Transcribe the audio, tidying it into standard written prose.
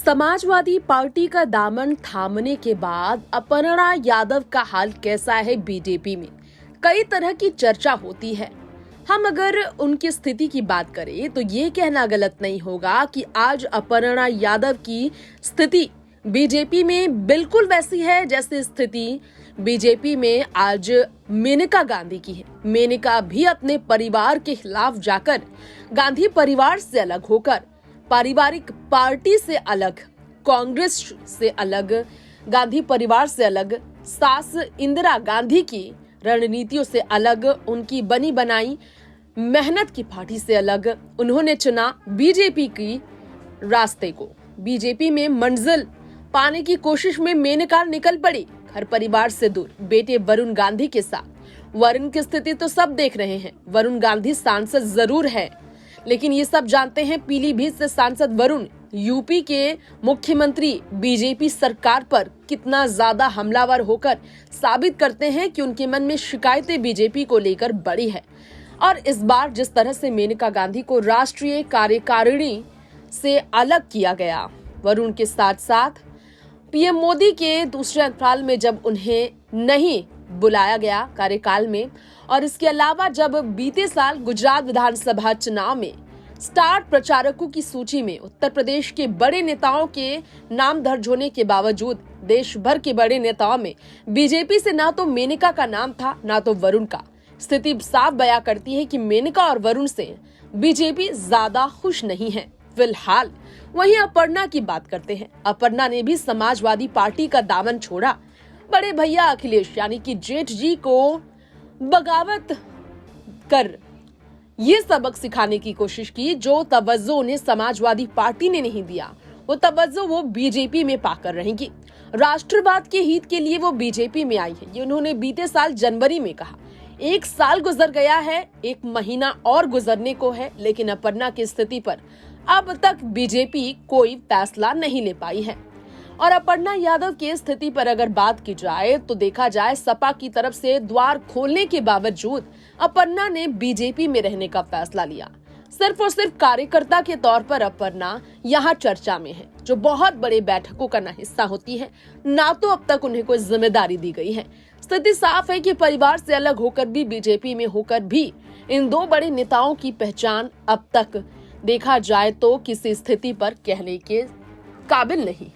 Samajwadi party का दामन थामने के बाद अपर्णा यादव का हाल कैसा है बीजेपी में, कई तरह की चर्चा होती है। हम अगर उनकी स्थिति की बात करें तो ये कहना गलत नहीं होगा कि आज अपर्णा यादव की स्थिति बीजेपी में बिल्कुल वैसी है जैसी स्थिति बीजेपी में आज मेनका गांधी की है। मेनका भी अपने परिवार के खिलाफ जाकर, गांधी परिवार से अलग होकर, पारिवारिक पार्टी से अलग, कांग्रेस से अलग, गांधी परिवार से अलग, सास इंदिरा गांधी की रणनीतियों से अलग, उनकी बनी बनाई मेहनत की पार्टी से अलग, उन्होंने चुना बीजेपी की रास्ते को। बीजेपी में मंजिल पाने की कोशिश में मेनका निकल पड़ी घर परिवार से दूर, बेटे वरुण गांधी के साथ। वरुण की स्थिति तो सब देख रहे हैं। वरुण गांधी सांसद जरूर है, लेकिन ये सब जानते हैं पीलीभीत से सांसद वरुण यूपी के मुख्यमंत्री बीजेपी सरकार पर कितना ज्यादा हमलावर होकर साबित करते हैं कि उनके मन में शिकायतें बीजेपी को लेकर बड़ी है। और इस बार जिस तरह से मेनका गांधी को राष्ट्रीय कार्यकारिणी से अलग किया गया, वरुण के साथ साथ पीएम मोदी के दूसरे अंतराल में जब उन्हें नहीं बुलाया गया कार्यकाल में, और इसके अलावा जब बीते साल गुजरात विधानसभा चुनाव में स्टार प्रचारकों की सूची में उत्तर प्रदेश के बड़े नेताओं के नाम दर्ज होने के बावजूद देश भर के बड़े नेताओं में बीजेपी से ना तो मेनका का नाम था ना तो वरुण का। स्थिति साफ बयां करती है कि मेनका और वरुण से बीजेपी ज्यादा खुश नहीं है। फिलहाल वहीं अपर्णा की बात करते हैं। अपर्णा ने भी समाजवादी पार्टी का दामन छोड़ा। बड़े भैया अखिलेश यानी कि जेठ जी को बगावत कर ये सबक सिखाने की कोशिश की जो तवज्जो उन्हें समाजवादी पार्टी ने नहीं दिया, वो तवज्जो वो बीजेपी में पाकर रहेंगी। राष्ट्रवाद के हित के लिए वो बीजेपी में आई है, ये उन्होंने बीते साल जनवरी में कहा। 1 साल गुजर गया है, 1 महीना और गुजरने को है, लेकिन अपर्णा की स्थिति पर अब तक बीजेपी कोई फैसला नहीं ले पाई है। और अपर्णा यादव की स्थिति पर अगर बात की जाए तो देखा जाए सपा की तरफ से द्वार खोलने के बावजूद अपर्णा ने बीजेपी में रहने का फैसला लिया। सिर्फ और सिर्फ कार्यकर्ता के तौर पर अपर्णा यहाँ चर्चा में है, जो बहुत बड़े बैठकों का ना हिस्सा होती है, ना तो अब तक उन्हें कोई जिम्मेदारी दी गई है। स्थिति साफ है कि परिवार से अलग होकर भी, बीजेपी में होकर भी इन 2 बड़े नेताओं की पहचान अब तक देखा जाए तो किसी स्थिति पर कहने के काबिल नहीं।